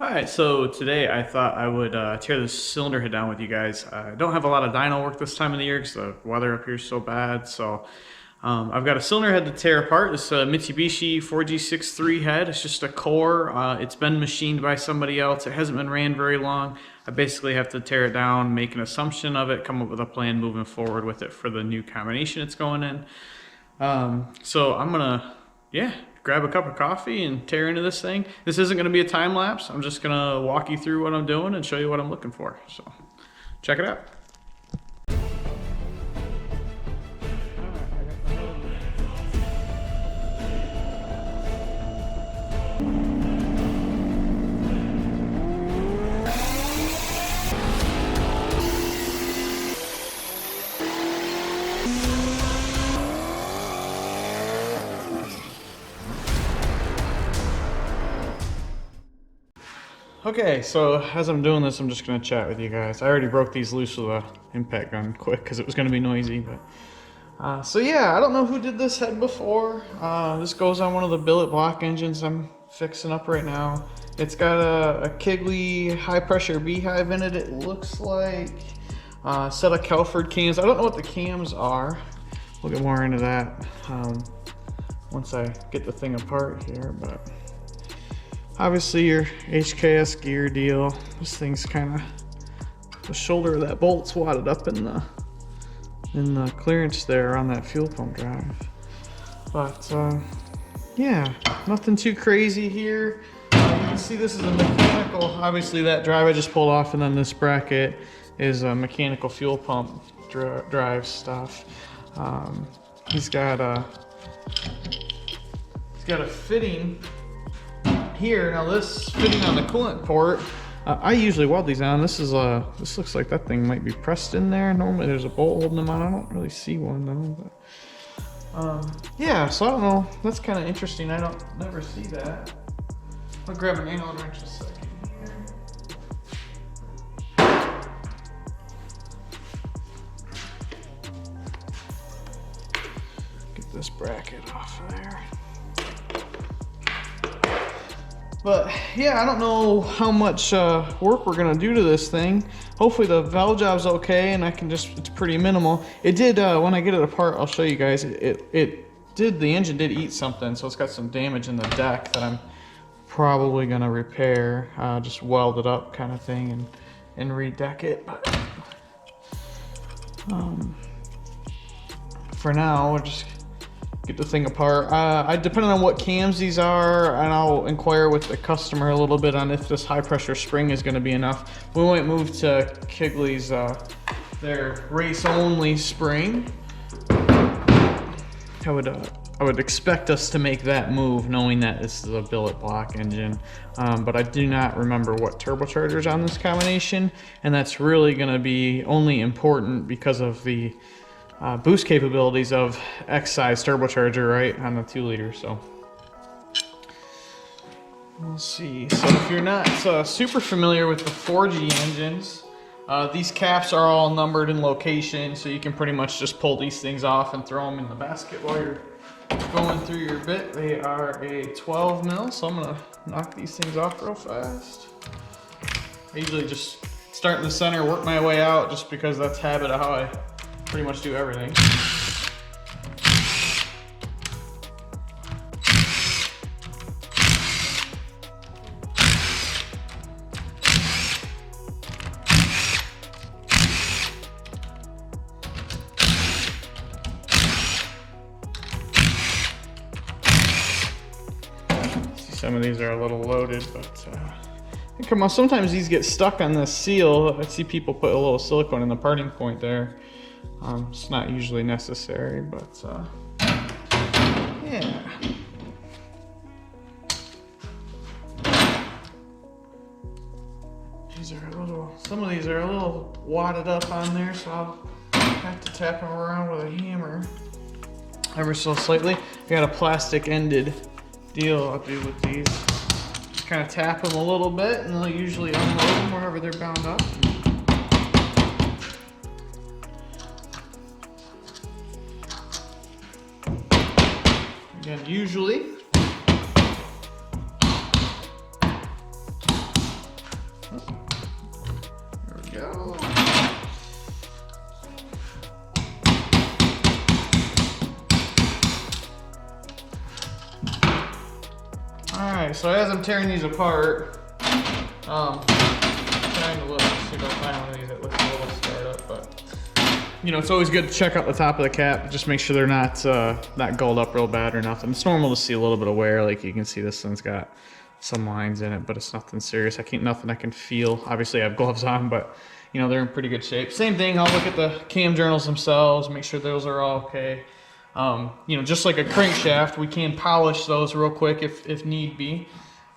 Alright, so today I thought I would tear this cylinder head down with you guys. I don't have a lot of dyno work this time of the year because the weather up here is so bad. So I've got a cylinder head to tear apart. This Mitsubishi 4G63 head. It's just a core. It's been machined by somebody else. It hasn't been ran very long. I basically have to tear it down, make an assumption of it, come up with a plan moving forward with it for the new combination it's going in. So I'm gonna, grab a cup of coffee and tear into this thing. This isn't gonna be a time lapse. I'm just gonna walk you through what I'm doing and show you what I'm looking for. So check it out. Okay, so as I'm doing this, I'm just gonna chat with you guys. I already broke these loose with a impact gun quick because it was gonna be noisy, but so yeah, I don't know who did this head before. This goes on one of the billet block engines I'm fixing up right now. It's got a Kegley high pressure beehive in it. It looks like a set of Kelford cams. I don't know what the cams are. We'll get more into that once I get the thing apart here, but obviously your HKS gear deal. This thing's kind of, the shoulder of that bolt's wadded up in the clearance there on that fuel pump drive. But yeah, nothing too crazy here. You can see this is a mechanical, obviously that drive I just pulled off, and then this bracket is a mechanical fuel pump drive stuff. He's got a fitting here. Now this fitting on the coolant port, I usually weld these on. This looks like that thing might be pressed in there. Normally there's a bolt holding them on. I don't really see one though, but yeah, so I don't know. That's kind of interesting. I don't never see that. I'll grab an angle wrench a second here. Get this bracket off of there. But yeah, I don't know how much work we're gonna do to this thing. Hopefully the valve job's okay and I can just, it's pretty minimal. It did, when I get it apart, I'll show you guys, the engine did eat something, so it's got some damage in the deck that I'm probably gonna repair. Just weld it up kind of thing and redeck it. But for now, we'll just get the thing apart. Depending on what cams these are, and I'll inquire with the customer a little bit on if this high pressure spring is going to be enough. We might move to Kegley's, their race only spring. I would expect us to make that move knowing that this is a billet block engine, but I do not remember what turbochargers on this combination, and that's really going to be only important because of the boost capabilities of X size turbocharger, right, on the 2 liter. So we'll see. So if you're not super familiar with the 4G engines, these caps are all numbered in location, so you can pretty much just pull these things off and throw them in the basket while you're going through your bit. They are a 12 mil, so I'm gonna knock these things off real fast. I usually just start in the center, work my way out, just because that's habit of how I pretty much do everything. See, some of these are a little loaded, but come on, sometimes these get stuck on this seal. I see people put a little silicone in the parting point there. It's not usually necessary, but yeah. Some of these are a little wadded up on there, so I'll have to tap them around with a hammer ever so slightly. I got a plastic ended deal I'll do with these. Just kind of tap them a little bit, and they'll usually unload them wherever they're bound up. Again, usually go. Alright, so as I'm tearing these apart, I'm trying to look, see if I find one of these that looks a little startup, but you know, it's always good to check out the top of the cap, just make sure they're not gulled up real bad or nothing. It's normal to see a little bit of wear, like you can see this one's got some lines in it, but it's nothing serious. Nothing I can feel. Obviously I have gloves on, but you know, they're in pretty good shape. Same thing, I'll look at the cam journals themselves, make sure those are all okay. You know, just like a crankshaft, we can polish those real quick if need be.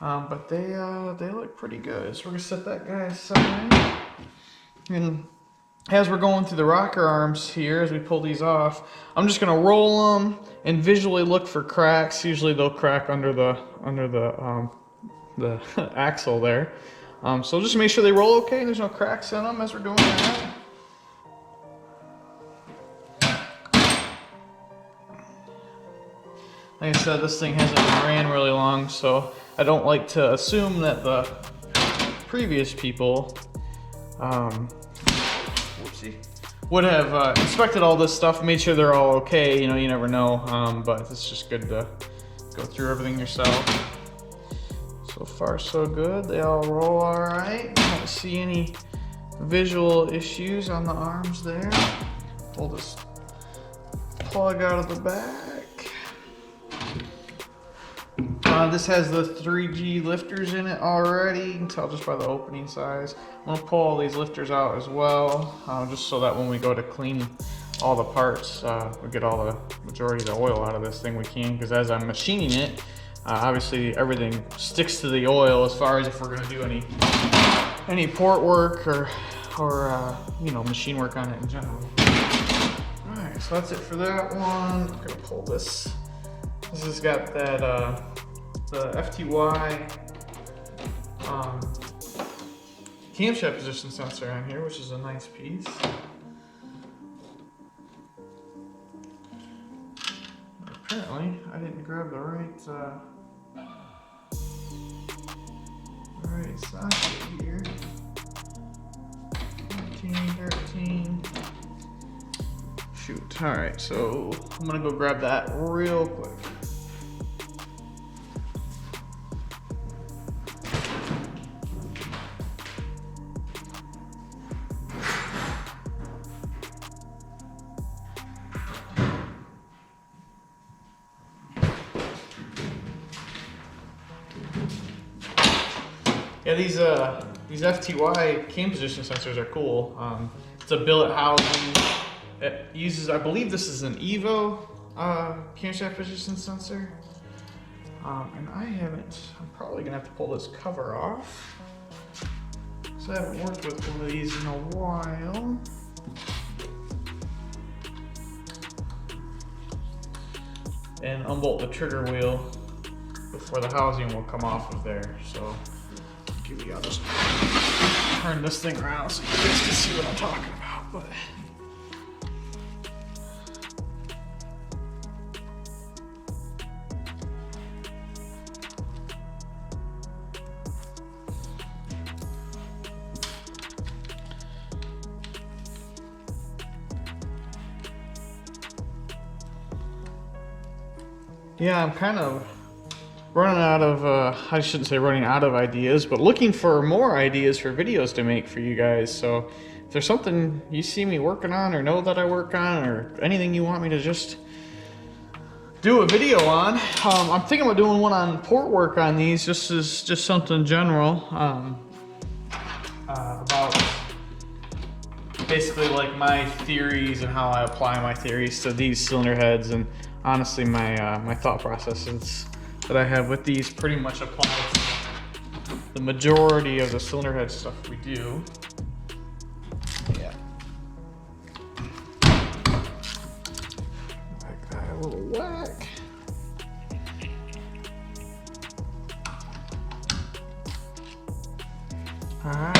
But they look pretty good. So we're gonna set that guy aside. And as we're going through the rocker arms here, as we pull these off, I'm just gonna roll them and visually look for cracks. Usually they'll crack under the axle there. So just make sure they roll okay and there's no cracks in them as we're doing that. Like I said, this thing hasn't been ran really long, so I don't like to assume that the previous people would have inspected all this stuff, made sure they're all okay. You know, you never know, but it's just good to go through everything yourself. So far, so good. They all roll all right. I don't see any visual issues on the arms there. Pull this plug out of the back. This has the 3G lifters in it already. You can tell just by the opening size. I'm gonna pull all these lifters out as well, just so that when we go to clean all the parts, we get all the majority of the oil out of this thing we can, because as I'm machining it, obviously everything sticks to the oil as far as if we're gonna do any port work or you know, machine work on it in general. All right, so that's it for that one. I'm gonna pull this. This has got that the FTY camshaft position sensor on here, which is a nice piece. Apparently, I didn't grab the right socket here. 14, 13. Shoot. All right, so I'm gonna go grab that real quick. Yeah, these FTY cam position sensors are cool. It's a billet housing. It uses, I believe this is an Evo camshaft position sensor. And I'm probably gonna have to pull this cover off. So I haven't worked with one of these in a while. And unbolt the trigger wheel before the housing will come off of there. So I'll just turn this thing around so you guys can see what I'm talking about. But yeah, I'm kind of running out of, I shouldn't say running out of ideas, but looking for more ideas for videos to make for you guys. So if there's something you see me working on or know that I work on, or anything you want me to just do a video on, I'm thinking about doing one on port work on these, just something general, about basically like my theories and how I apply my theories to these cylinder heads, and honestly my thought processes that I have with these pretty much apply to the majority of the cylinder head stuff we do. Yeah. Like that, a little whack. All right.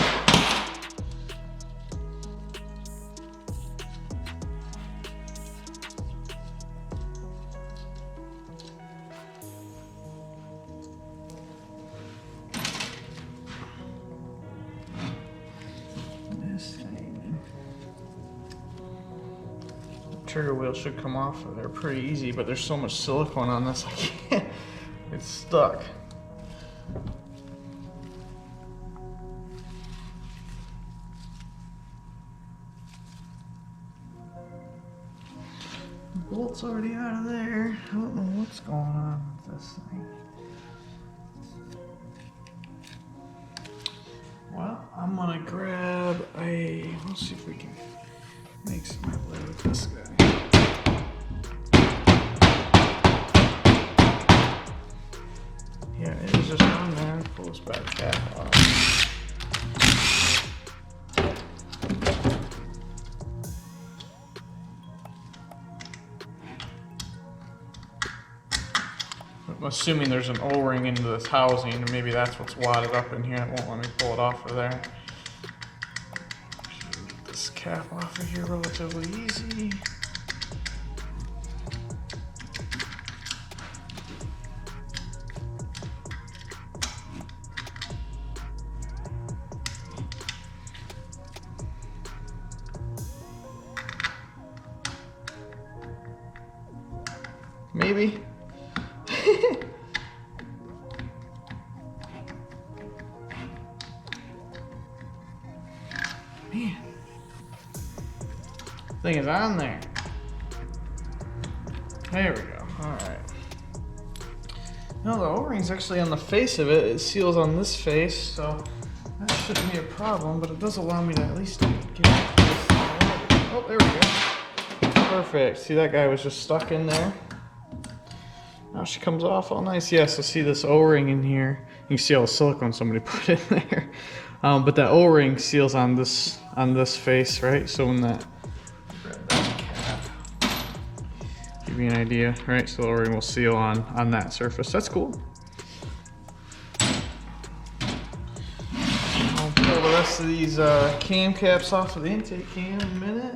trigger wheel should come off of there pretty easy, but there's so much silicone on this, I can't. It's stuck. The bolt's already out of there. I don't know what's going on with this thing. Well, I'm gonna grab a, let's see if we can make some play with this guy. Yeah, it was just on there. Pull this back cap off. I'm assuming there's an O-ring into this housing, and maybe that's what's wadded up in here. It won't let me pull it off of there. Get this cap off of here relatively easy. Maybe. Man, thing is on there. There we go. All right. No, the O-ring's actually on the face of it. It seals on this face, so that shouldn't be a problem. But it does allow me to at least get it. Oh, there we go. Perfect. See, that guy was just stuck in there. Now she comes off all nice. Yeah, so see this O-ring in here. You can see all the silicone somebody put in there. But that O-ring seals on this face, right? So when that, grab that cap, give you an idea, right? So the O-ring will seal on that surface. That's cool. I'll pull the rest of these cam caps off of the intake cam in a minute.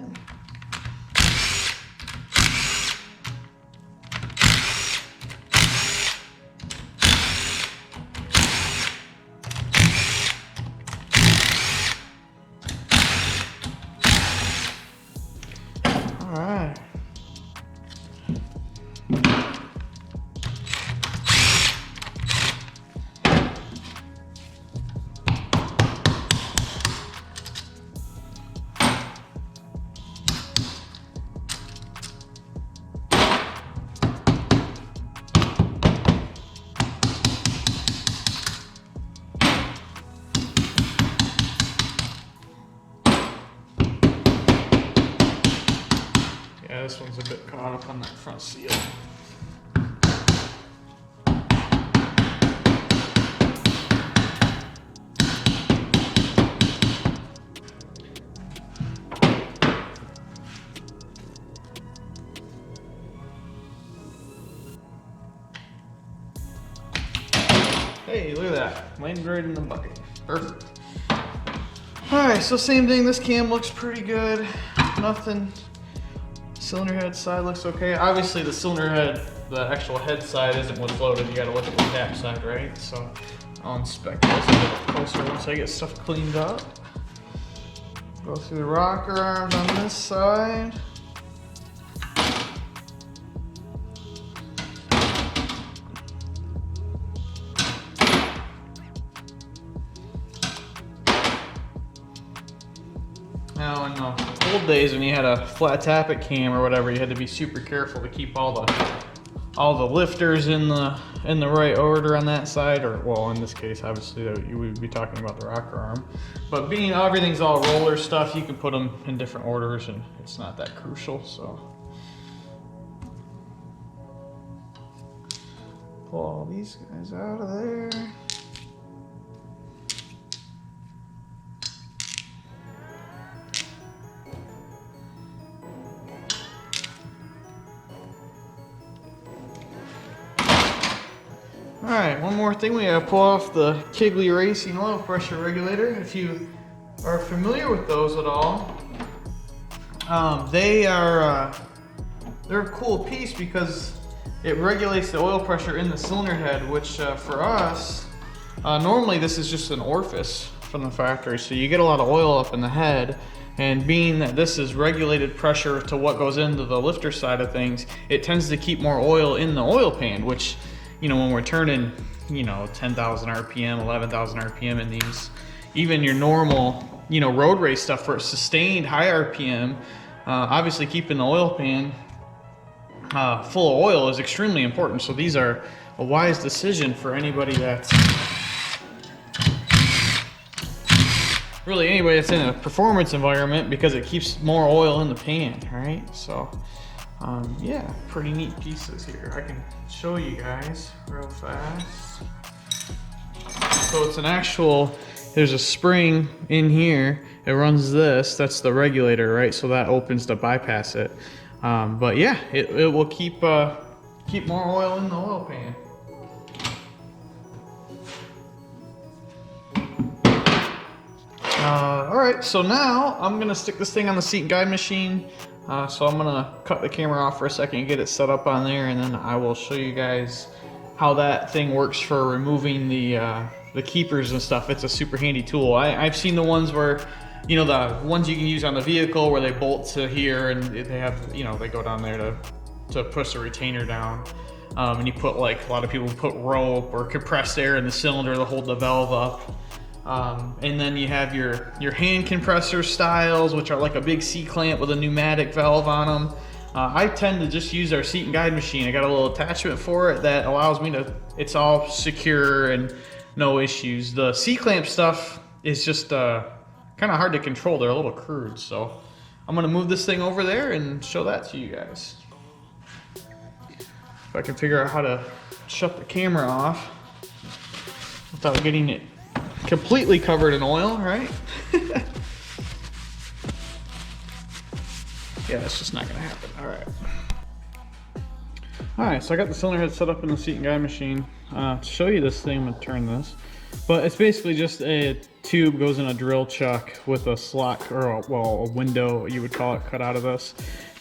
Alright. This one's a bit caught up on that front seal. Hey, look at that. Landed right in the bucket. Perfect. Alright, so same thing. This cam looks pretty good. Nothing. Cylinder head side looks okay. Obviously the cylinder head, the actual head side isn't what's loaded. You gotta look at the cap side, right? So I'll inspect this a little closer once I get stuff cleaned up. Go through the rocker arms on this side. Now in the old days when you had a flat tappet cam or whatever, you had to be super careful to keep all the lifters in the right order on that side, or well, in this case, obviously you would be talking about the rocker arm. But being everything's all roller stuff, you can put them in different orders, and it's not that crucial. So pull all these guys out of there. Alright, one more thing, we gotta pull off the Kigley Racing oil pressure regulator. If you are familiar with those at all, they're a cool piece because it regulates the oil pressure in the cylinder head, which for us, normally this is just an orifice from the factory, so you get a lot of oil up in the head, And being that this is regulated pressure to what goes into the lifter side of things, it tends to keep more oil in the oil pan, which, you know, when we're turning, you know, 10,000 RPM, 11,000 RPM in these, even your normal, you know, road race stuff for sustained high RPM, obviously keeping the oil pan full of oil is extremely important. So these are a wise decision for anybody that's really anybody that's in a performance environment, because it keeps more oil in the pan, right? So yeah, pretty neat pieces here. I can show you guys real fast. So it's an actual, there's a spring in here, it runs this, that's the regulator, right? So that opens to bypass it. But yeah, it will keep more oil in the oil pan. All right, so now I'm gonna stick this thing on the seat and guide machine. So I'm gonna cut the camera off for a second and get it set up on there, and then I will show you guys how that thing works for removing the keepers and stuff. It's a super handy tool. I've seen the ones where, you know, the ones you can use on the vehicle where they bolt to here and they have, you know, they go down there to push a retainer down. And you put, like, a lot of people put rope or compressed air in the cylinder to hold the valve up. And then you have your hand compressor styles, which are like a big C-clamp with a pneumatic valve on them. I tend to just use our seat and guide machine. I got a little attachment for it that allows me to, it's all secure and no issues. The C-clamp stuff is just kind of hard to control. They're a little crude. So I'm gonna move this thing over there and show that to you guys. If I can figure out how to shut the camera off without getting it completely covered in oil, right? Yeah, that's just not gonna happen. All right, so I got the cylinder head set up in the seat and guide machine. To show you this thing, I'm gonna turn this. But it's basically just a tube goes in a drill chuck with a slot, or a window, you would call it, cut out of this.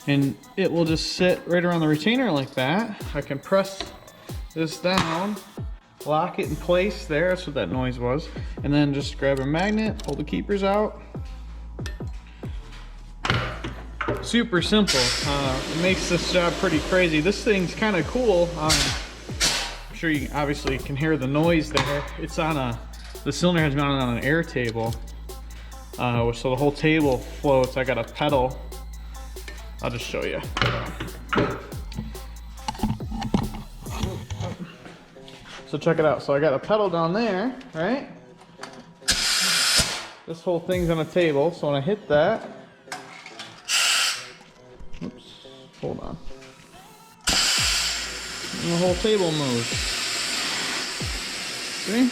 And it will just sit right around the retainer like that. I can press this down, lock it in place there, that's what that noise was. And then just grab a magnet, pull the keepers out. Super simple. It makes this job pretty crazy. This thing's kind of cool. I'm sure you obviously can hear the noise there. It's on the cylinder head's mounted on an air table. So the whole table floats. I got a pedal. I'll just show you. So check it out. So I got a pedal down there, right? This whole thing's on a table. So when I hit that, oops, hold on. And the whole table moves. See?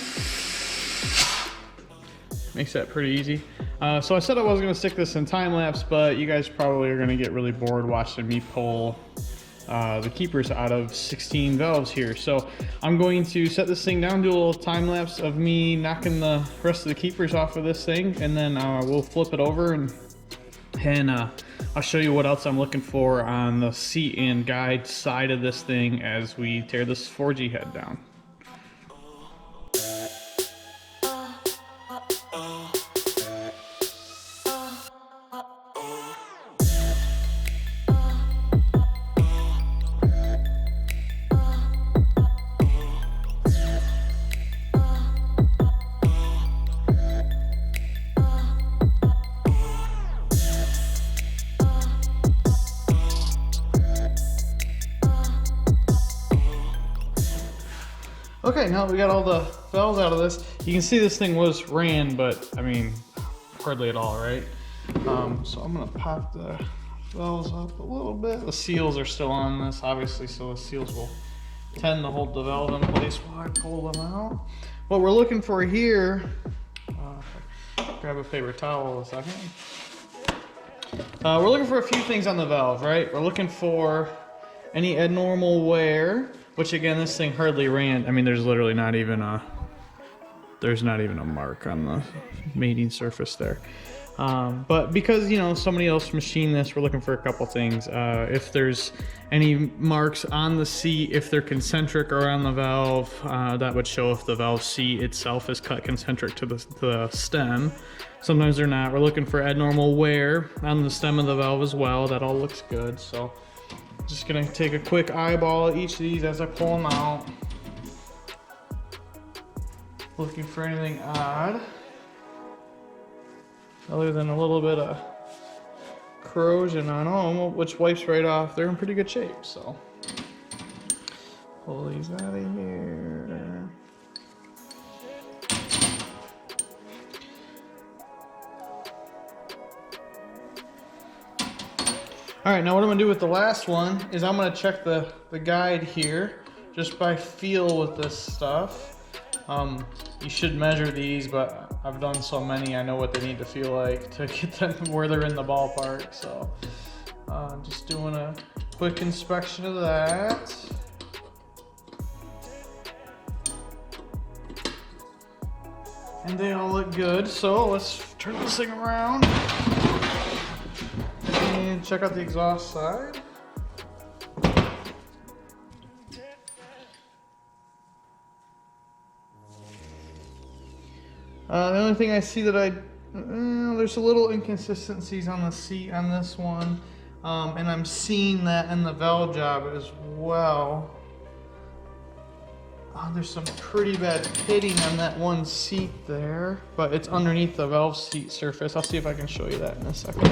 Makes that pretty easy. So I said I was gonna stick this in time lapse, but you guys probably are gonna get really bored watching me pull the keepers out of 16 valves here. So I'm going to set this thing down, do a little time lapse of me knocking the rest of the keepers off of this thing, and then we'll flip it over and I'll show you what else I'm looking for on the seat and guide side of this thing as we tear this 4G head down. Okay, now that we got all the valves out of this, you can see this thing was ran, but I mean, hardly at all, right? So I'm gonna pop the valves up a little bit. The seals are still on this, obviously, so the seals will tend to hold the valve in place while I pull them out. What we're looking for here, grab a paper towel a second. We're looking for a few things on the valve, right? We're looking for any abnormal wear, which again, this thing hardly ran. I mean, there's literally not even a mark on the mating surface there. But because, you know, somebody else machined this, we're looking for a couple things. If there's any marks on the seat, if they're concentric around the valve, that would show if the valve seat itself is cut concentric to the stem. Sometimes they're not. We're looking for abnormal wear on the stem of the valve as well. That all looks good. So just gonna take a quick eyeball at each of these as I pull them out. Looking for anything odd, other than a little bit of corrosion on them, which wipes right off. They're in pretty good shape, so pull these out of here. All right, now what I'm gonna do with the last one is I'm gonna check the guide here just by feel with this stuff. You should measure these, but I've done so many, I know what they need to feel like to get them where they're in the ballpark. So just doing a quick inspection of that. And they all look good. So let's turn this thing around and check out the exhaust side. The only thing I see that there's a little inconsistencies on the seat on this one, and I'm seeing that in the valve job as well. There's some pretty bad pitting on that one seat there, but it's underneath the valve seat surface. I'll see if I can show you that in a second.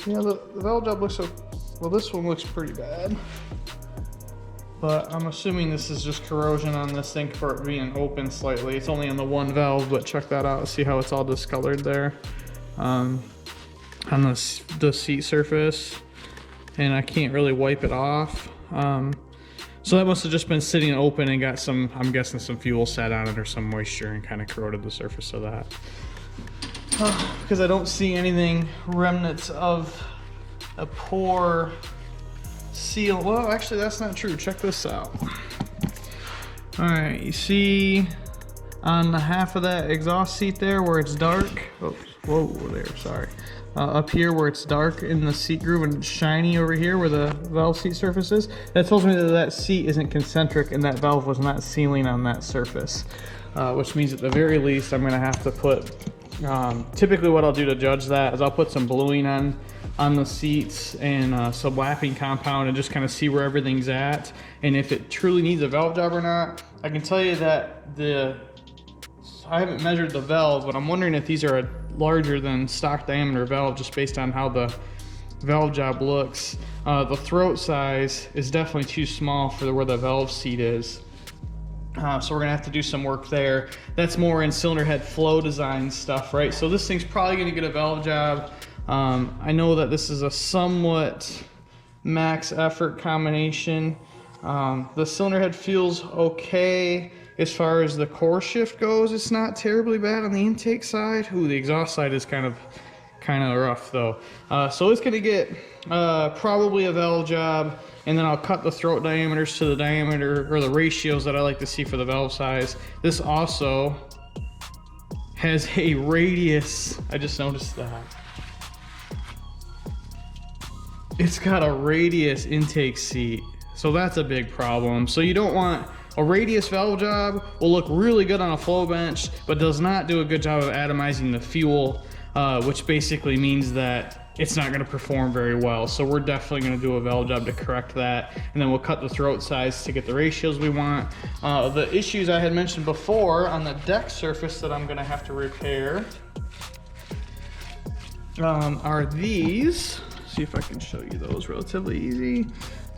Yeah, the valve job looks so, well, this one looks pretty bad. But I'm assuming this is just corrosion on this thing for it being open slightly. It's only on the one valve, but check that out. See how it's all discolored there on the seat surface. And I can't really wipe it off. So that must have just been sitting open and got some, I'm guessing some fuel sat on it or some moisture and kind of corroded the surface of that. Because I don't see anything remnants of a poor seal. Well, actually that's not true. Check this out. All right, you see on the half of that exhaust seat there where it's dark. Oh, whoa there, sorry. Up here where it's dark in the seat groove and shiny over here where the valve seat surface is. That tells me that that seat isn't concentric and that valve was not sealing on that surface. Which means at the very least I'm gonna have to put, typically what I'll do to judge that is I'll put some bluing on the seats and some lapping compound and just kind of see where everything's at. And if it truly needs a valve job or not. I can tell you that I haven't measured the valve, but I'm wondering if these are a larger than stock diameter valve just based on how the valve job looks. The throat size is definitely too small for where the valve seat is. So we're gonna have to do some work there. That's more in cylinder head flow design stuff, right? So this thing's probably gonna get a valve job. I know that this is a somewhat max effort combination. The cylinder head feels okay. As far as the core shift goes, it's not terribly bad on the intake side. Ooh, the exhaust side is kind of rough though. So it's gonna get probably a valve job, and then I'll cut the throat diameters to the diameter or the ratios that I like to see for the valve size. This also has a radius. I just noticed that. It's got a radius intake seat. So that's a big problem. So you don't want a radius valve job. Will look really good on a flow bench, but does not do a good job of atomizing the fuel, which basically means that it's not gonna perform very well. So we're definitely gonna do a valve job to correct that. And then we'll cut the throat size to get the ratios we want. The issues I had mentioned before on the deck surface that I'm gonna have to repair are these. See if I can show you those relatively easy.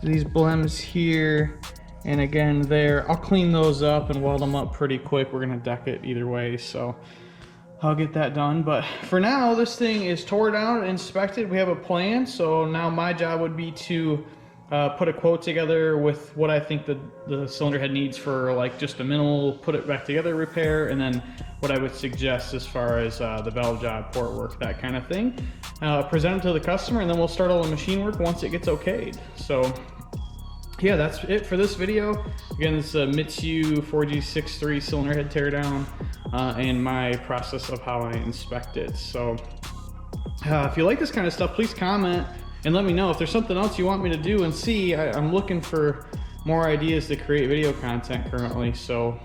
These blems here, and again there. I'll clean those up and weld them up pretty quick. We're gonna deck it either way, so I'll get that done. But for now, this thing is tore down and inspected. We have a plan, so now my job would be to put a quote together with what I think the cylinder head needs for like just a minimal put it back together repair, and then what I would suggest as far as the valve job, port work, that kind of thing. Present it to the customer, and then we'll start all the machine work once it gets okayed. So yeah, that's it for this video. Again, this is a Mitsu 4G63 cylinder head teardown and my process of how I inspect it. So if you like this kind of stuff, please comment and let me know if there's something else you want me to do and see. I'm looking for more ideas to create video content currently. So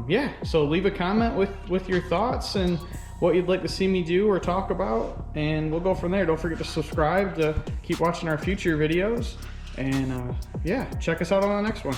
yeah, so leave a comment with your thoughts and what you'd like to see me do or talk about, and we'll go from there. Don't forget to subscribe to keep watching our future videos, and yeah, check us out on the next one.